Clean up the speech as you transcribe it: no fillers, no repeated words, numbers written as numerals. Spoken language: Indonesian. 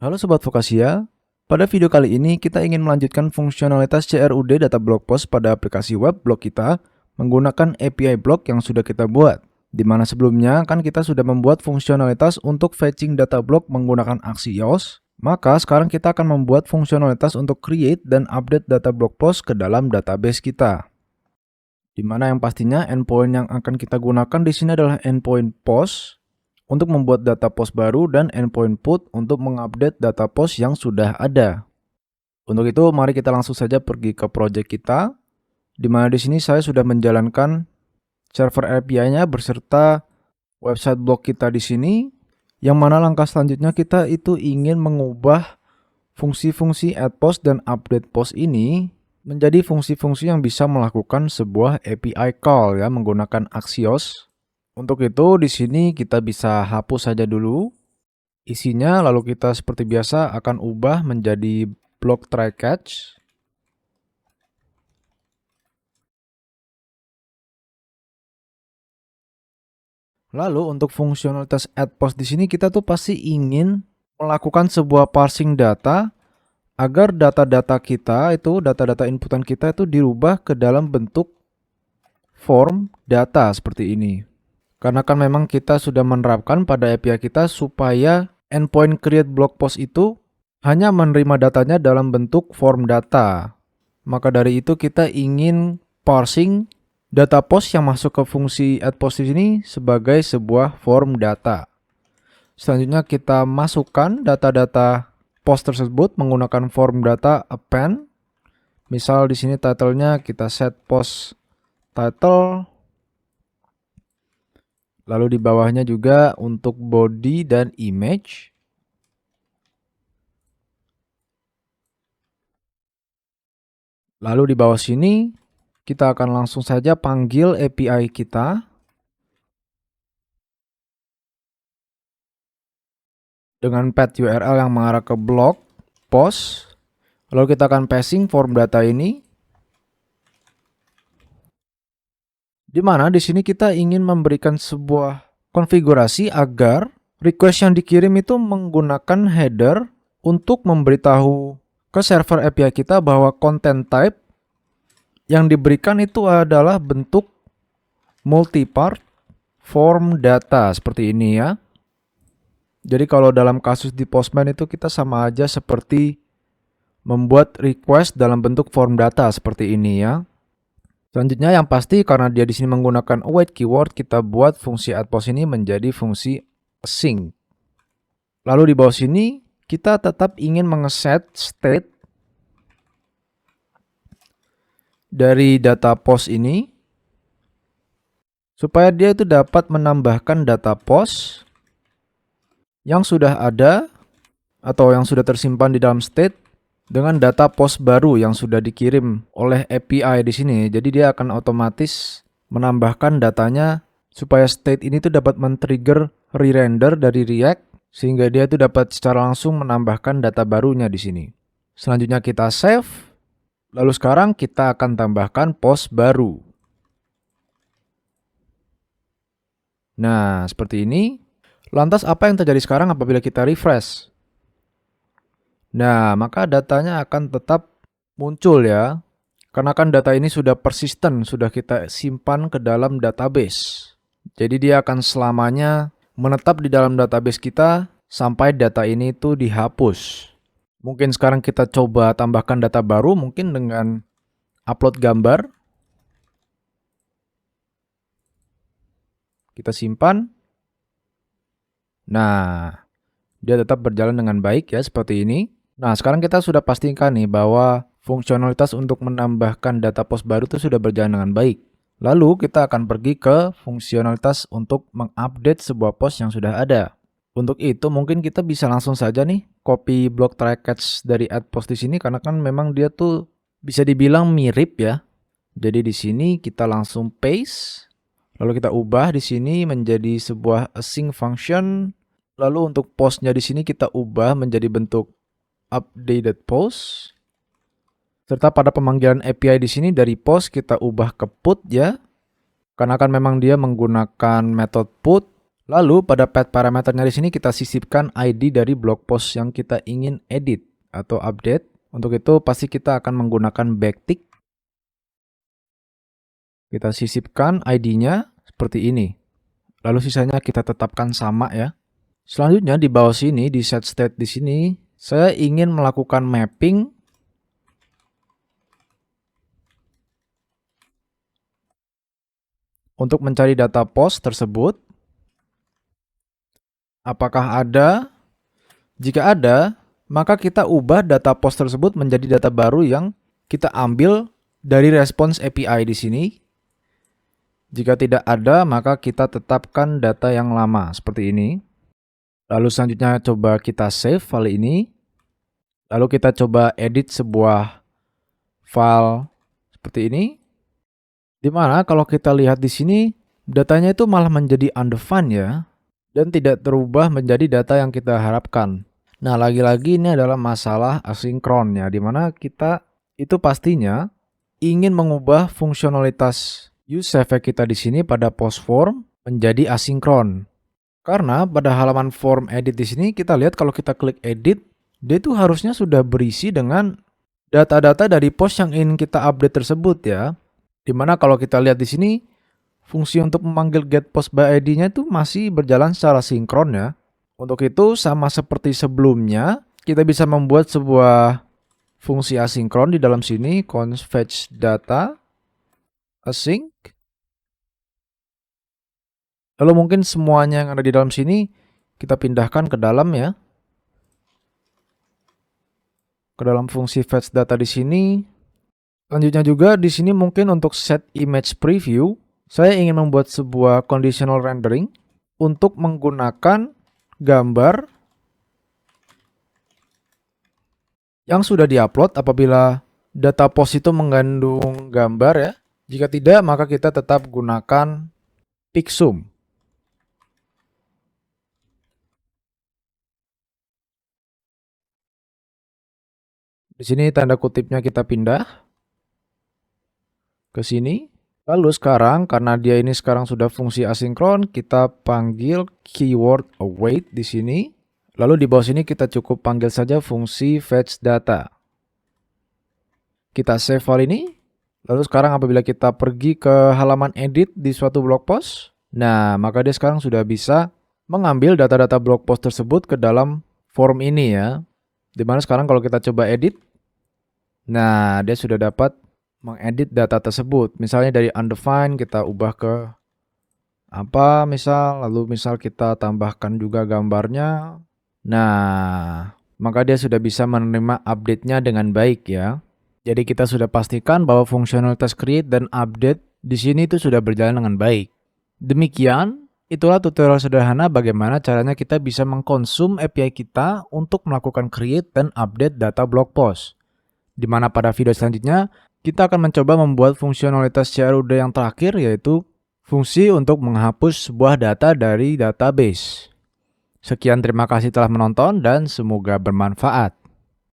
Halo Sobat Vokasia, pada video kali ini kita ingin melanjutkan fungsionalitas CRUD data blog post pada aplikasi web blog kita menggunakan API blog yang sudah kita buat. Di mana sebelumnya kan kita sudah membuat fungsionalitas untuk fetching data blog menggunakan Axios, maka sekarang kita akan membuat fungsionalitas untuk create dan update data blog post ke dalam database kita. Di mana yang pastinya endpoint yang akan kita gunakan di sini adalah endpoint post untuk membuat data post baru dan endpoint put untuk mengupdate data post yang sudah ada. Untuk itu, mari kita langsung saja pergi ke project kita, di mana di sini saya sudah menjalankan server API-nya beserta website blog kita di sini, yang mana langkah selanjutnya kita itu ingin mengubah fungsi-fungsi add post dan update post ini menjadi fungsi-fungsi yang bisa melakukan sebuah API call ya menggunakan Axios. Untuk itu di sini kita bisa hapus saja dulu isinya, lalu kita seperti biasa akan ubah menjadi blog try catch. Lalu untuk fungsionalitas add post di sini kita tuh pasti ingin melakukan sebuah parsing data agar data-data kita itu, data-data inputan kita itu dirubah ke dalam bentuk form data seperti ini. Karena kan memang kita sudah menerapkan pada API kita supaya endpoint create blog post itu hanya menerima datanya dalam bentuk form data. Maka dari itu kita ingin parsing data post yang masuk ke fungsi add post ini sebagai sebuah form data. Selanjutnya kita masukkan data-data post tersebut menggunakan form data append. Misal di sini title-nya kita set post title. Lalu di bawahnya juga untuk body dan image. Lalu di bawah sini kita akan langsung saja panggil API kita dengan path URL yang mengarah ke blog post. Lalu kita akan passing form data ini, di mana di sini kita ingin memberikan sebuah konfigurasi agar request yang dikirim itu menggunakan header untuk memberitahu ke server API kita bahwa content type yang diberikan itu adalah bentuk multi-part form data seperti ini ya. Jadi kalau dalam kasus di Postman itu kita sama aja seperti membuat request dalam bentuk form data seperti ini ya. Selanjutnya yang pasti karena dia di sini menggunakan await keyword, kita buat fungsi add post ini menjadi fungsi async. Lalu di bawah sini kita tetap ingin mengeset state dari data post ini supaya dia itu dapat menambahkan data post yang sudah ada atau yang sudah tersimpan di dalam state dengan data post baru yang sudah dikirim oleh API di sini. Jadi dia akan otomatis menambahkan datanya supaya state ini tuh dapat men-trigger re-render dari React sehingga dia tuh dapat secara langsung menambahkan data barunya di sini. Selanjutnya kita save. Lalu sekarang kita akan tambahkan post baru. Nah, seperti ini. Lantas apa yang terjadi sekarang apabila kita refresh? Nah, maka datanya akan tetap muncul ya. Karena kan data ini sudah persisten, sudah kita simpan ke dalam database. Jadi dia akan selamanya menetap di dalam database kita sampai data ini itu dihapus. Mungkin sekarang kita coba tambahkan data baru mungkin dengan upload gambar. Kita simpan. Nah, dia tetap berjalan dengan baik ya seperti ini. Nah, sekarang kita sudah pastikan nih bahwa fungsionalitas untuk menambahkan data post baru itu sudah berjalan dengan baik. Lalu kita akan pergi ke fungsionalitas untuk mengupdate sebuah post yang sudah ada. Untuk itu mungkin kita bisa langsung saja nih copy block try catch dari add post di sini karena kan memang dia tuh bisa dibilang mirip ya. Jadi di sini kita langsung paste. Lalu kita ubah di sini menjadi sebuah async function. Lalu untuk postnya di sini kita ubah menjadi bentuk updated post. Serta pada pemanggilan API di sini dari post kita ubah ke put ya. Karena kan memang dia menggunakan method put. Lalu pada path parameternya di sini kita sisipkan ID dari blog post yang kita ingin edit atau update. Untuk itu pasti kita akan menggunakan backtick. Kita sisipkan ID-nya seperti ini. Lalu sisanya kita tetapkan sama ya. Selanjutnya di bawah sini di set state di sini saya ingin melakukan mapping untuk mencari data post tersebut. Apakah ada? Jika ada, maka kita ubah data post tersebut menjadi data baru yang kita ambil dari response API di sini. Jika tidak ada, maka kita tetapkan data yang lama seperti ini. Lalu selanjutnya coba kita save file ini. Lalu kita coba edit sebuah file seperti ini. Dimana kalau kita lihat di sini, datanya itu malah menjadi undefined ya. Dan tidak terubah menjadi data yang kita harapkan. Nah, lagi-lagi ini adalah masalah asinkron ya, dimana kita itu pastinya ingin mengubah fungsionalitas useEffect kita di sini pada post form menjadi asinkron. Karena pada halaman form edit di sini kita lihat kalau kita klik edit, dia itu harusnya sudah berisi dengan data-data dari post yang ingin kita update tersebut ya. Dimana kalau kita lihat di sini, fungsi untuk memanggil getPostById-nya itu masih berjalan secara sinkron ya. Untuk itu sama seperti sebelumnya, kita bisa membuat sebuah fungsi asinkron di dalam sini, const fetch data async. Lalu mungkin semuanya yang ada di dalam sini kita pindahkan ke dalam ya. Ke dalam fungsi fetch data di sini. Selanjutnya juga di sini mungkin untuk set image preview, saya ingin membuat sebuah conditional rendering untuk menggunakan gambar yang sudah diupload apabila data post itu mengandung gambar ya. Jika tidak, maka kita tetap gunakan Pixum. Di sini tanda kutipnya kita pindah ke sini. Lalu sekarang karena dia ini sekarang sudah fungsi asinkron, kita panggil keyword await di sini. Lalu di bawah sini kita cukup panggil saja fungsi fetch data. Kita save file ini. Lalu sekarang apabila kita pergi ke halaman edit di suatu blog post, nah maka dia sekarang sudah bisa mengambil data-data blog post tersebut ke dalam form ini ya. Dimana sekarang kalau kita coba edit, nah dia sudah dapat mengedit data tersebut. Misalnya dari undefined kita ubah ke apa misal, lalu misal kita tambahkan juga gambarnya. Nah, maka dia sudah bisa menerima update-nya dengan baik ya. Jadi kita sudah pastikan bahwa fungsionalitas create dan update di sini itu sudah berjalan dengan baik. Demikian, itulah tutorial sederhana bagaimana caranya kita bisa mengkonsum API kita untuk melakukan create dan update data blog post. Di mana pada video selanjutnya, kita akan mencoba membuat fungsionalitas CRUD yang terakhir, yaitu fungsi untuk menghapus sebuah data dari database. Sekian, terima kasih telah menonton dan semoga bermanfaat.